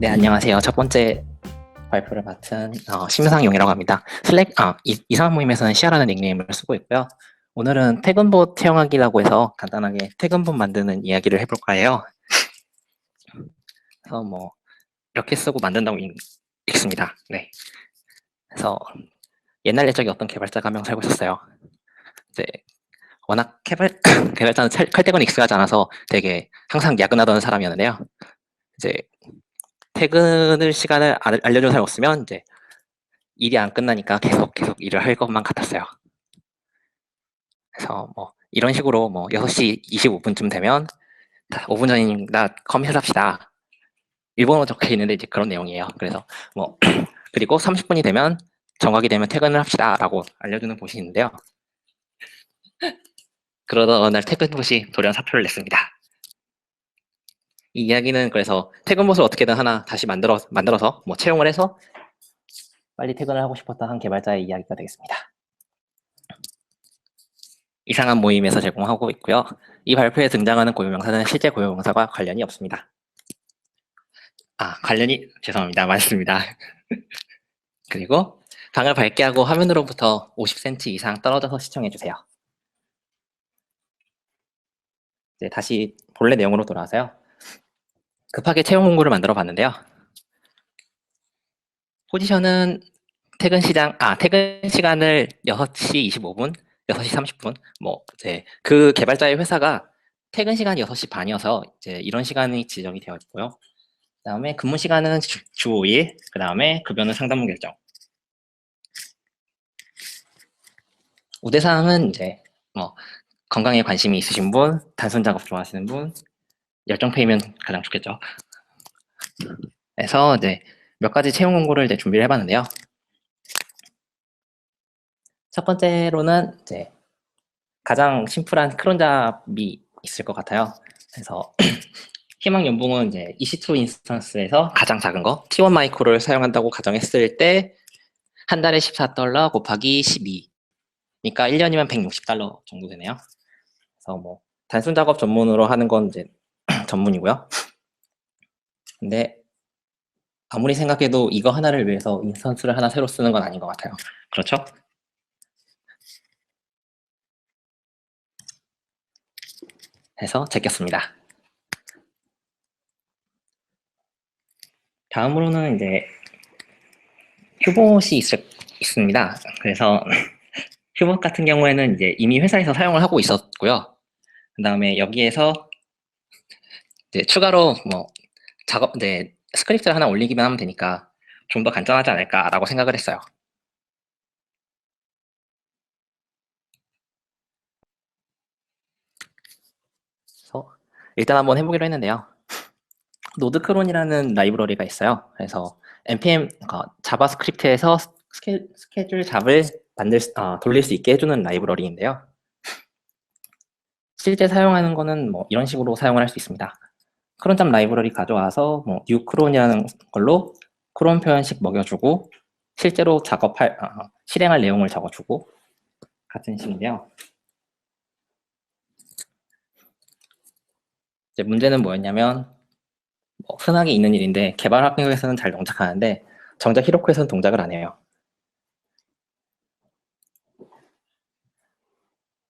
네, 안녕하세요. 첫 번째 발표를 맡은 심상용이라고 합니다. 이상한 모임에서는 시아라는 닉네임을 쓰고 있고요. 오늘은 퇴근봇 사용하기라고 해서 간단하게 퇴근봇 만드는 이야기를 해볼까 해요. 그래서 이렇게 쓰고 만든다고 읽습니다. 네. 그래서 옛날 옛적에 어떤 개발자가 한 명 살고 있었어요. 이제 워낙 개발자는 칼퇴근이 익숙하지 않아서 되게 항상 야근하던 사람이었는데요. 이제 퇴근을 시간을 알려준 사람이 없으면 이제 일이 안 끝나니까 계속 일을 할 것만 같았어요. 그래서 이런 식으로 6시 25분쯤 되면 5분 전이니까 컴퓨터 합시다. 일본어로 적혀 있는데 이제 그런 내용이에요. 그래서 그리고 30분이 되면 정각이 되면 퇴근을 합시다라고 알려주는 봇이 있는데요. 그러던 어느 날 퇴근 봇이 돌연 사표를 냈습니다. 이 이야기는 그래서 퇴근 봇을 어떻게든 하나 다시 만들어서 채용을 해서 빨리 퇴근을 하고 싶었던 한 개발자의 이야기가 되겠습니다. 이상한 모임에서 제공하고 있고요. 이 발표에 등장하는 고유명사는 실제 고유명사와 관련이 없습니다. 죄송합니다. 맞습니다. 그리고 방을 밝게 하고 화면으로부터 50cm 이상 떨어져서 시청해주세요. 이제 다시 본래 내용으로 돌아와서요. 급하게 채용 공고를 만들어 봤는데요. 포지션은 퇴근 시간을 6시 25분, 6시 30분, 이제 그 개발자의 회사가 퇴근 시간이 6시 반이어서 이제 이런 시간이 지정이 되어 있고요. 그 다음에 근무 시간은 주 5일, 그 다음에 급여는 상담문 결정. 우대사항은 이제 건강에 관심이 있으신 분, 단순 작업 좋아하시는 분, 열정페이면 가장 좋겠죠. 그래서 이제 몇 가지 채용 공고를 이제 준비를 해봤는데요. 첫 번째로는 이제 가장 심플한 크론 잡이 있을 것 같아요. 그래서 희망 연봉은 이제 EC2 인스턴스에서 가장 작은 거 T1 마이크로를 사용한다고 가정했을 때 한 달에 $14 곱하기 12. 그러니까 1년이면 $160 정도 되네요. 그래서 단순 작업 전문으로 하는 건 이제 전문이고요. 근데 아무리 생각해도 이거 하나를 위해서 인스턴스를 하나 새로 쓰는 건 아닌 것 같아요. 그렇죠? 해서 제꼈습니다. 다음으로는 이제 휴봇이 있습니다. 그래서 휴봇 같은 경우에는 이제 이미 회사에서 사용을 하고 있었고요. 그 다음에 여기에서 이제 추가로 스크립트를 하나 올리기만 하면 되니까 좀 더 간단하지 않을까라고 생각을 했어요. 그래서 일단 한번 해보기로 했는데요. 노드크론이라는 라이브러리가 있어요. 그래서 npm 자바스크립트에서 스케줄 잡을 돌릴 수 있게 해주는 라이브러리인데요. 실제 사용하는 거는 이런 식으로 사용을 할 수 있습니다. 크론잡 라이브러리 가져와서 뉴크론이라는 걸로 크론 표현식 먹여주고 실제로 실행할 내용을 적어주고 같은 식인데요. 이제 문제는 뭐였냐면 흔하게 있는 일인데 개발 환경에서는 잘 동작하는데 정작 히로쿠에서는 동작을 안 해요.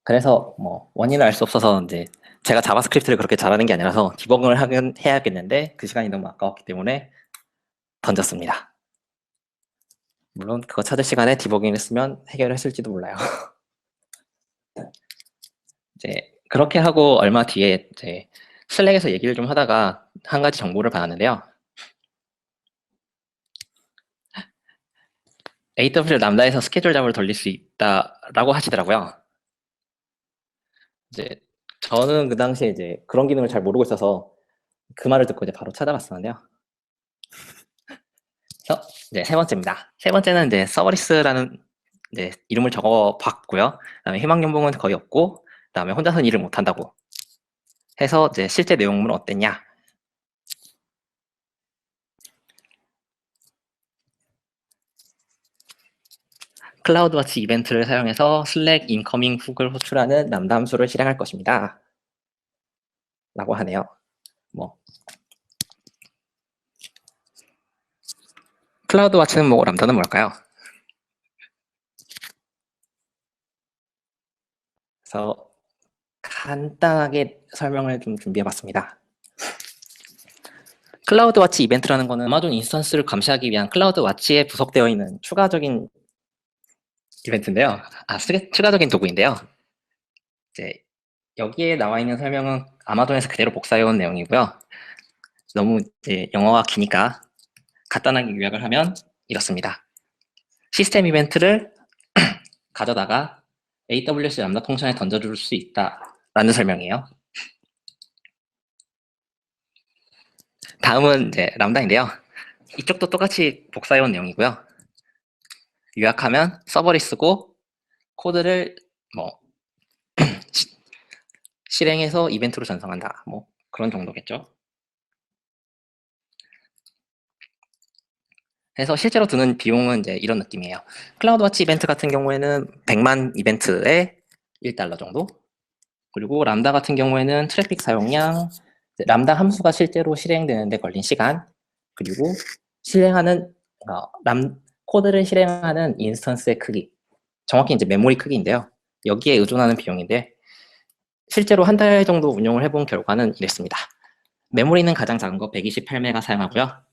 그래서 원인을 알 수 없어서 이제 제가 자바스크립트를 그렇게 잘하는 게 아니라서 디버깅을 해야겠는데 그 시간이 너무 아까웠기 때문에 던졌습니다. 물론 그거 찾을 시간에 디버깅을 했으면 해결했을지도 몰라요. 이제 그렇게 하고 얼마 뒤에 이제 슬랙에서 얘기를 좀 하다가 한 가지 정보를 받았는데요. AWS 람다에서 스케줄 잡을 돌릴 수 있다라고 하시더라고요. 이제 저는 그 당시에 이제 그런 기능을 잘 모르고 있어서 그 말을 듣고 이제 바로 찾아봤었는데요. 그래서 이제 세 번째입니다. 세 번째는 이제 서버리스라는 이제 이름을 적어봤고요. 그다음에 희망 연봉은 거의 없고, 그다음에 혼자서는 일을 못한다고 해서 이제 실제 내용물은 어땠냐? 클라우드워치 이벤트를 사용해서 슬랙 인커밍 훅을 호출하는 람다 함수를 실행할 것입니다. 라고 하네요. 클라우드 와치는 뭐고 람다는 뭘까요? 그래서 간단하게 설명을 좀 준비해봤습니다. 클라우드 와치 이벤트라는 거는 아마존 인스턴스를 감시하기 위한 클라우드 와치에 부속되어 있는 추가적인 이벤트인데요. 추가적인 도구인데요. 이제 여기에 나와 있는 설명은 아마존에서 그대로 복사해온 내용이고요. 너무 이제 영어가 기니까 간단하게 요약을 하면 이렇습니다. 시스템 이벤트를 가져다가 AWS 람다 통신에 던져줄 수 있다라는 설명이에요. 다음은 이제 람다인데요. 이쪽도 똑같이 복사해온 내용이고요. 요약하면 서버를 쓰고 코드를 뭐 실행해서 이벤트로 전송한다. 뭐 그런 정도겠죠. 그래서 실제로 드는 비용은 이제 이런 느낌이에요. 클라우드 와치 이벤트 같은 경우에는 100만 이벤트에 $1 정도. 그리고 람다 같은 경우에는 트래픽 사용량, 람다 함수가 실제로 실행되는데 걸린 시간, 그리고 실행하는 코드를 실행하는 인스턴스의 크기, 정확히 이제 메모리 크기인데요. 여기에 의존하는 비용인데 실제로 한 달 정도 운영을 해본 결과는 이랬습니다. 메모리는 가장 작은 거 128메가 사용하고요.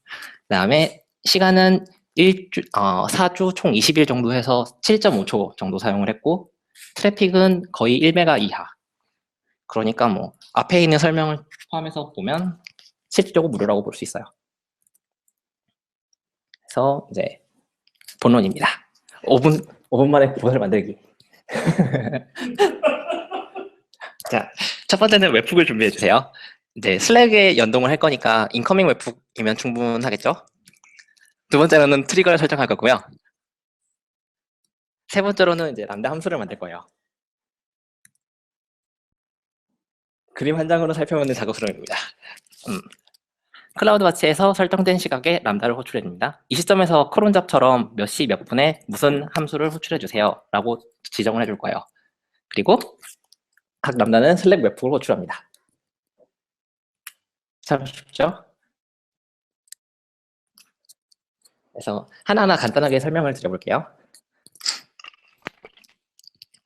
그 다음에 시간은 4주 총 20일 정도 해서 7.5초 정도 사용을 했고, 트래픽은 거의 1메가 이하. 그러니까 뭐 앞에 있는 설명을 포함해서 보면 실질적으로 무료라고 볼 수 있어요. 그래서 이제 본론입니다. 5분 만에 보을 만들기. 자, 첫 번째는 웹훅을 준비해 주세요. 이제 슬랙에 연동을 할 거니까 인커밍 웹훅이면 충분하겠죠? 두 번째로는 트리거를 설정할 거고요. 세 번째로는 이제 람다 함수를 만들 거예요. 그림 한 장으로 살펴보는 작업스러움입니다. 클라우드 와치에서 설정된 시각에 람다를 호출해줍니다. 이 시점에서 크론잡처럼 몇 시 몇 분에 무슨 함수를 호출해주세요 라고 지정을 해줄 거예요. 그리고 각 람다는 슬랙 웹훅을 호출합니다. 참 쉽죠? 그래서 하나하나 간단하게 설명을 드려볼게요.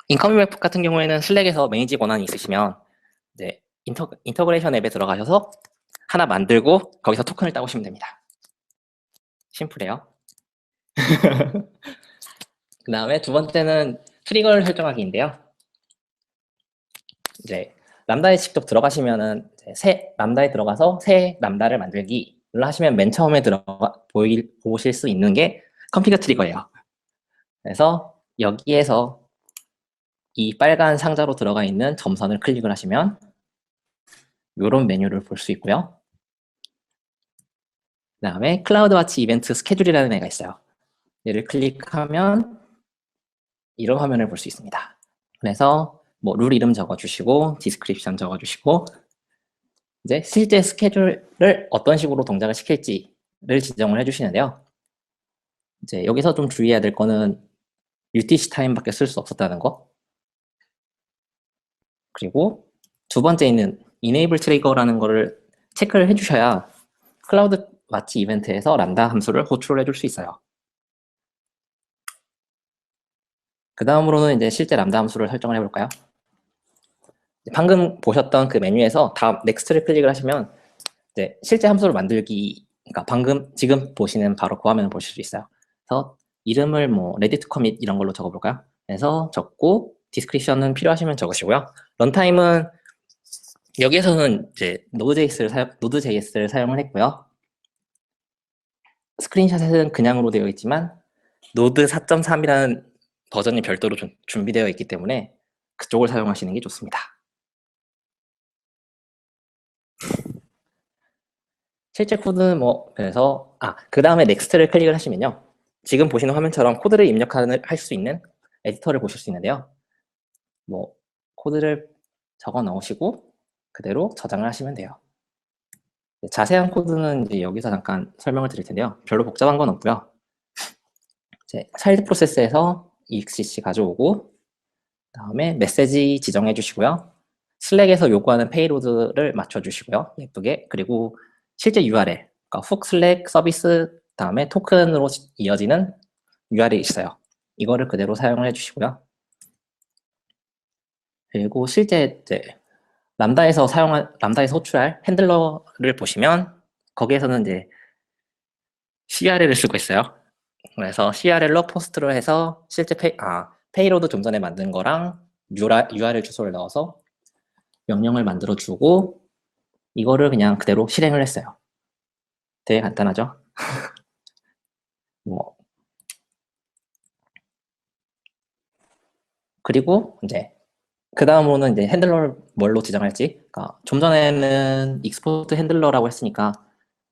인커밍 웹훅 같은 경우에는 슬랙에서 매니지 권한이 있으시면 이제 인터그레이션 앱에 들어가셔서 하나 만들고 거기서 토큰을 따오시면 됩니다. 심플해요. 그 다음에 두 번째는 트리거를 설정하기인데요. 이제 람다에 직접 들어가시면은 람다에 들어가서 새 람다를 만들기를 하시면 맨 처음에 보실 수 있는 게 컴피그 트리거예요. 그래서 여기에서 이 빨간 상자로 들어가 있는 점선을 클릭을 하시면 이런 메뉴를 볼 수 있고요. 그 다음에 클라우드 와치 이벤트 스케줄이라는 애가 있어요. 얘를 클릭하면 이런 화면을 볼 수 있습니다. 그래서 뭐 룰 이름 적어주시고 디스크립션 적어주시고 이제 실제 스케줄을 어떤 식으로 동작을 시킬지를 지정을 해주시는데요. 이제 여기서 좀 주의해야 될 거는 UTC 타임밖에 쓸 수 없었다는 거. 그리고 두 번째 있는 Enable Trigger라는 거를 체크를 해주셔야 클라우드 와치 이벤트에서 람다 함수를 호출해 줄 수 있어요. 그 다음으로는 이제 실제 람다 함수를 설정을 해볼까요? 방금 보셨던 그 메뉴에서 다음 넥스트를 클릭을 하시면 이제 실제 함수를 만들기, 그러니까 지금 보시는 바로 그 화면을 보실 수 있어요. 그래서 이름을 뭐 ready to commit 이런 걸로 적어볼까요? 그래서 적고 디스크립션은 필요하시면 적으시고요. 런타임은 여기에서는 이제 노드.js를 사용을 했고요. 스크린샷에는 그냥으로 되어 있지만 노드 4.3이라는 버전이 별도로 준비되어 있기 때문에 그쪽을 사용하시는 게 좋습니다. 실제 코드는 뭐 그래서 그 다음에 넥스트를 클릭을 하시면요. 지금 보시는 화면처럼 코드를 입력할 수 있는 에디터를 보실 수 있는데요. 뭐 코드를 적어 넣으시고 그대로 저장을 하시면 돼요. 자세한 코드는 이제 여기서 잠깐 설명을 드릴 텐데요. 별로 복잡한 건 없고요. 이제 차일드 프로세스에서 exec 가져오고 다음에 메시지 지정해 주시고요. 슬랙에서 요구하는 페이로드를 맞춰 주시고요. 예쁘게. 그리고 실제 URL, 그러니까 훅 슬랙 서비스 다음에 토큰으로 이어지는 URL이 있어요. 이거를 그대로 사용을 해주시고요. 그리고 실제 이제 람다에서 호출할 핸들러를 보시면 거기에서는 이제 CRL을 쓰고 있어요. 그래서 CRL로 포스트를 해서 실제 페이로드 좀 전에 만든 거랑 URL 주소를 넣어서 명령을 만들어 주고 이거를 그냥 그대로 실행을 했어요. 되게 간단하죠? 뭐 그리고 이제 그 다음으로는 이제 핸들러를 뭘로 지정할지. 그러니까 좀 전에는 익스포트 핸들러라고 했으니까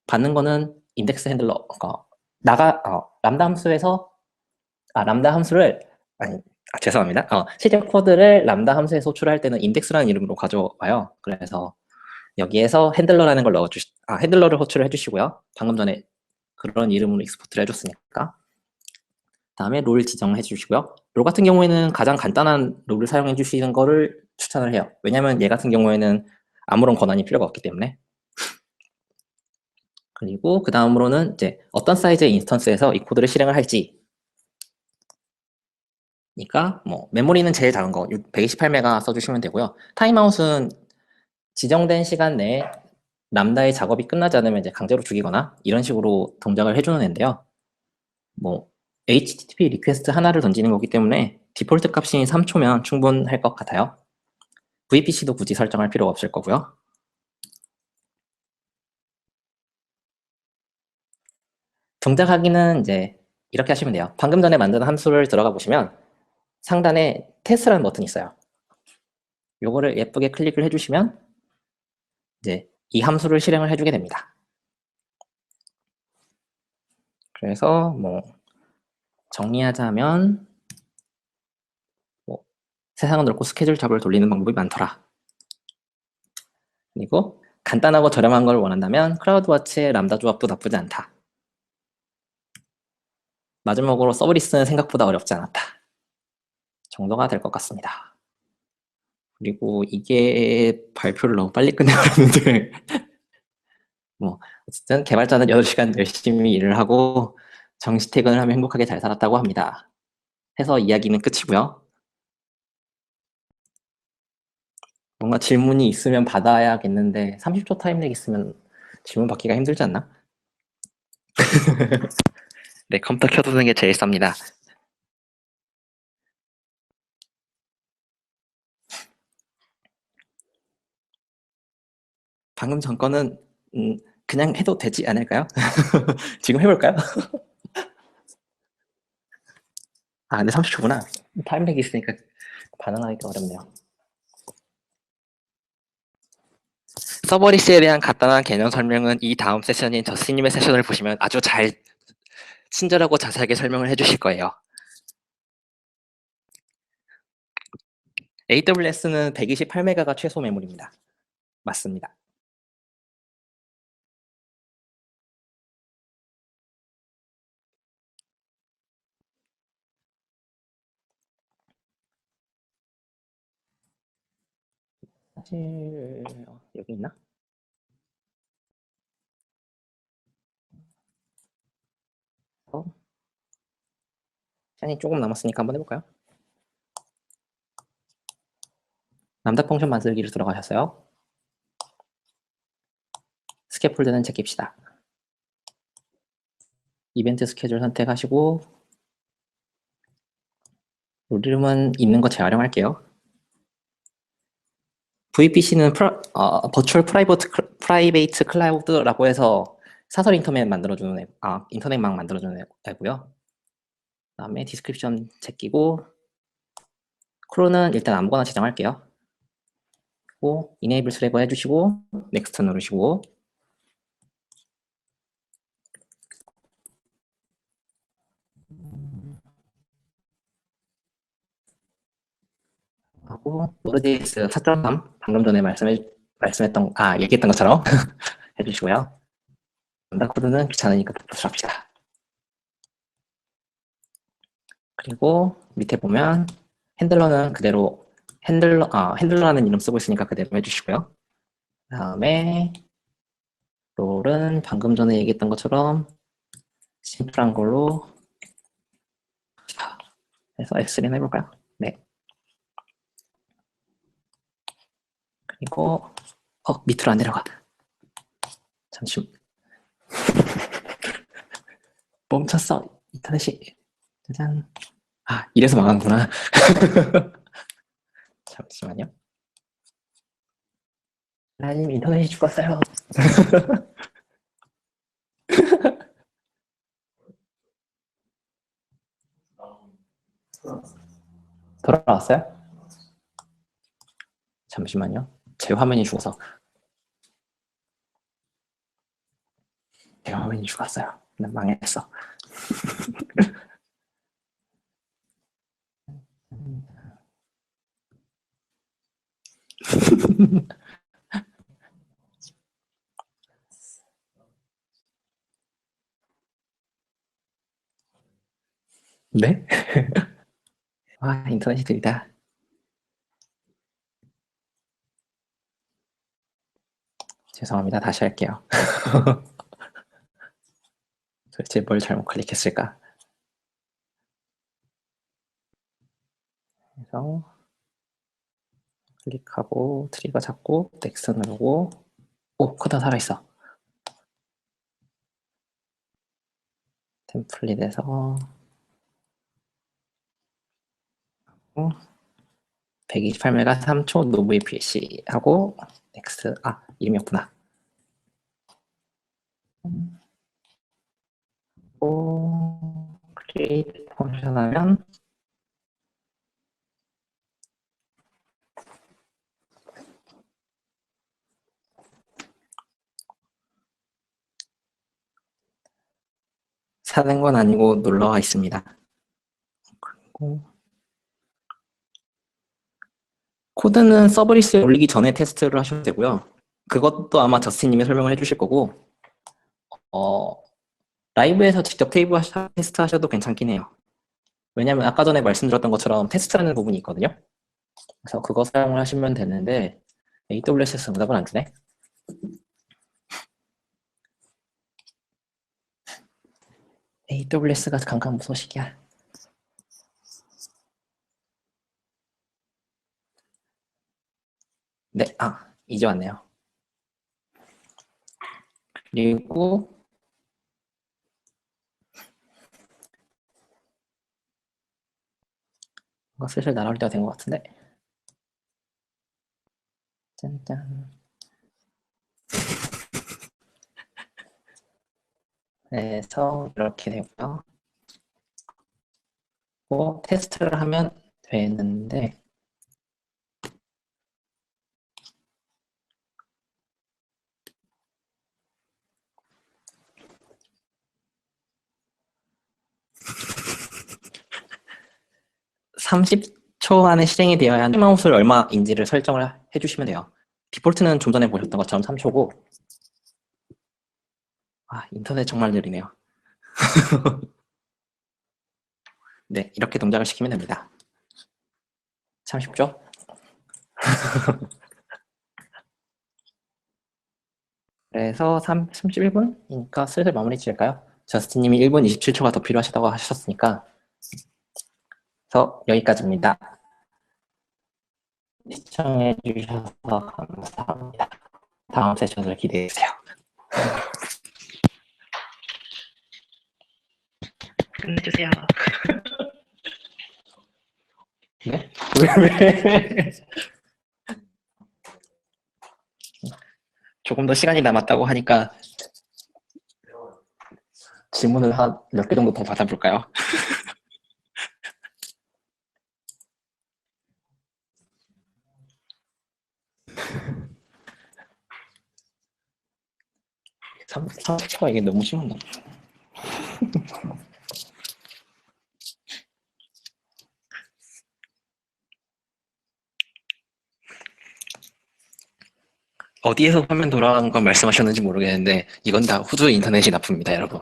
받는 거는 인덱스 핸들러. 그러니까 람다 함수에서 람다 함수를 죄송합니다. 실제 코드를 람다 함수에 호출할 때는 인덱스라는 이름으로 가져와요. 그래서 여기에서 핸들러라는 걸 핸들러를 호출을 해주시고요. 방금 전에 그런 이름으로 익스포트를 해줬으니까. 다음에 롤 지정해 주시고요. 롤 같은 경우에는 가장 간단한 롤을 사용해 주시는 거를 추천을 해요. 왜냐면 얘 같은 경우에는 아무런 권한이 필요가 없기 때문에. 그리고 그 다음으로는 이제 어떤 사이즈의 인스턴스에서 이 코드를 실행을 할지. 그러니까 뭐 메모리는 제일 작은 거 128메가 써주시면 되고요. 타임아웃은 지정된 시간 내에 람다의 작업이 끝나지 않으면 이제 강제로 죽이거나 이런 식으로 동작을 해주는 앤데요. 뭐 HTTP 리퀘스트 하나를 던지는 거기 때문에 디폴트 값이 3초면 충분할 것 같아요. VPC도 굳이 설정할 필요가 없을 거고요. 동작하기는 이제 이렇게 하시면 돼요. 방금 전에 만든 함수를 들어가 보시면 상단에 테스트라는 버튼이 있어요. 요거를 예쁘게 클릭을 해주시면 이제 이 함수를 실행을 해주게 됩니다. 그래서 뭐 정리하자면 뭐 세상은 넓고 스케줄 잡을 돌리는 방법이 많더라. 그리고 간단하고 저렴한 걸 원한다면 클라우드워치의 람다 조합도 나쁘지 않다. 마지막으로 서브리스는 생각보다 어렵지 않았다. 정도가 될 것 같습니다. 그리고 이게 발표를 너무 빨리 끝내버렸는데 뭐 어쨌든 개발자는 8시간 열심히 일을 하고 정시 퇴근을 하며 행복하게 잘 살았다고 합니다. 해서 이야기는 끝이고요. 뭔가 질문이 있으면 받아야겠는데 30초 타임렉 있으면 질문 받기가 힘들지 않나? 네, 컴퓨터 켜두는 게 제일 쌉니다. 방금 전 거는 그냥 해도 되지 않을까요? 지금 해볼까요? 근데 30초구나. 타임렉이 있으니까 반응하기가 어렵네요. 서버리스에 대한 간단한 개념 설명은 이 다음 세션인 저스님의 세션을 보시면 아주 잘 친절하고 자세하게 설명을 해주실 거예요. AWS는 128메가가 최소 메모리입니다. 맞습니다. 사실 여기 있나? 시간이 조금 남았으니까 한번 해볼까요? 람다 펑션 만들기를 들어가셨어요. 스캐폴드는 제낍시다. 이벤트 스케줄 선택하시고 롤 이름은 있는 거 재활용할게요. VPC는 버추얼 프라이베이트 클라우드라고 해서 사설 인터넷 만들어주는 인터넷망 만들어주는 앱이고요. 그다음에 디스크립션 제끼고 크루는 일단 아무거나 지정할게요. 그리고 이네이블 스래거 해주시고 넥스트 누르시고 하고 노드.js 4.3 방금 전에 얘기했던 것처럼 해주시고요. 람다 코드는 귀찮으니까 복붙합시다. 그리고 밑에 보면 핸들러는 그대로 핸들러라는 이름 쓰고 있으니까 그대로 해주시고요. 그 다음에 롤은 방금 전에 얘기했던 것처럼 심플한 걸로 해서 F3는 해볼까요? 네. 그리고 밑으로 안 내려가. 잠시만. 멈췄어. 인터넷이. 짜잔. 이래서 망한구나. 잠시만요. 라님 인터넷이 죽었어요. 돌아왔어요? 잠시만요. 제 화면이 죽어서. 제 화면이 죽었어요. 난 망했어. 네? 인터넷이 느리다. 죄송합니다. 다시 할게요. 도대체 뭘 잘못 클릭했을까? 그래서 클릭하고 트리거 잡고 넥스 누르고 코드 살아있어. 템플릿에서 128메가 3초 노브 APC 하고 넥스 이름이 없구나. 크리에이트 펑션 하면 사는 건 아니고 놀러와 있습니다. 그리고 코드는 서브리스에 올리기 전에 테스트를 하셔도 되고요. 그것도 아마 저스틴님이 설명을 해주실 거고 라이브에서 직접 테이블 테스트 하셔도 괜찮긴 해요. 왜냐하면 아까 전에 말씀드렸던 것처럼 테스트하는 부분이 있거든요. 그래서 그거 사용을 하시면 되는데 AWS에서 응답을 안 주네. AWS가 강강무소식이야. 네, 이제 왔네요. 그리고 슬슬 날아올 때가 된 것 같은데. 짠짠. 그래서 이렇게 되고요. 테스트를 하면 되는데 (30초) 안에 실행이 되어야 하는 타임아웃을 얼마인지를 설정을 해주시면 돼요. 디폴트는 좀 전에 보셨던 것처럼 3초고 인터넷 정말 느리네요. 네, 이렇게 동작을 시키면 됩니다. 참 쉽죠? 그래서 31분이니까 슬슬 마무리 지을까요? 저스틴님이 1분 27초가 더 필요하시다고 하셨으니까 그래서 여기까지입니다. 시청해 주셔서 감사합니다. 다음 세션을 기대해 주세요. 끝내주세요. 네? 왜? 조금 더 시간이 남았다고 하니까 질문을 한 몇 개 정도 더 받아볼까요? 삼 30초가 이게 너무 심한가? 어디에서 화면 돌아가는 건 말씀하셨는지 모르겠는데 이건 다 호주 인터넷이 나쁩니다, 여러분.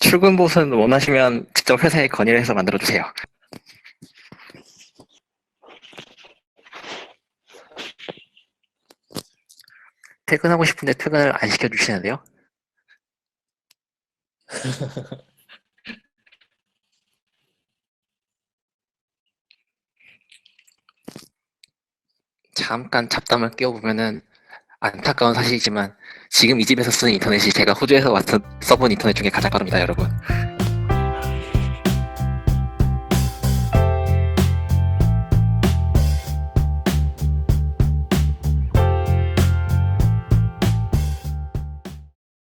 출근 보수는 원하시면 직접 회사에 건의를 해서 만들어주세요. 퇴근하고 싶은데 퇴근을 안 시켜주시는데요? 잠깐 잡담을 끼워보면은 안타까운 사실이지만 지금 이 집에서 쓰는 인터넷이 제가 호주에서 써본 인터넷 중에 가장 빠릅니다, 여러분.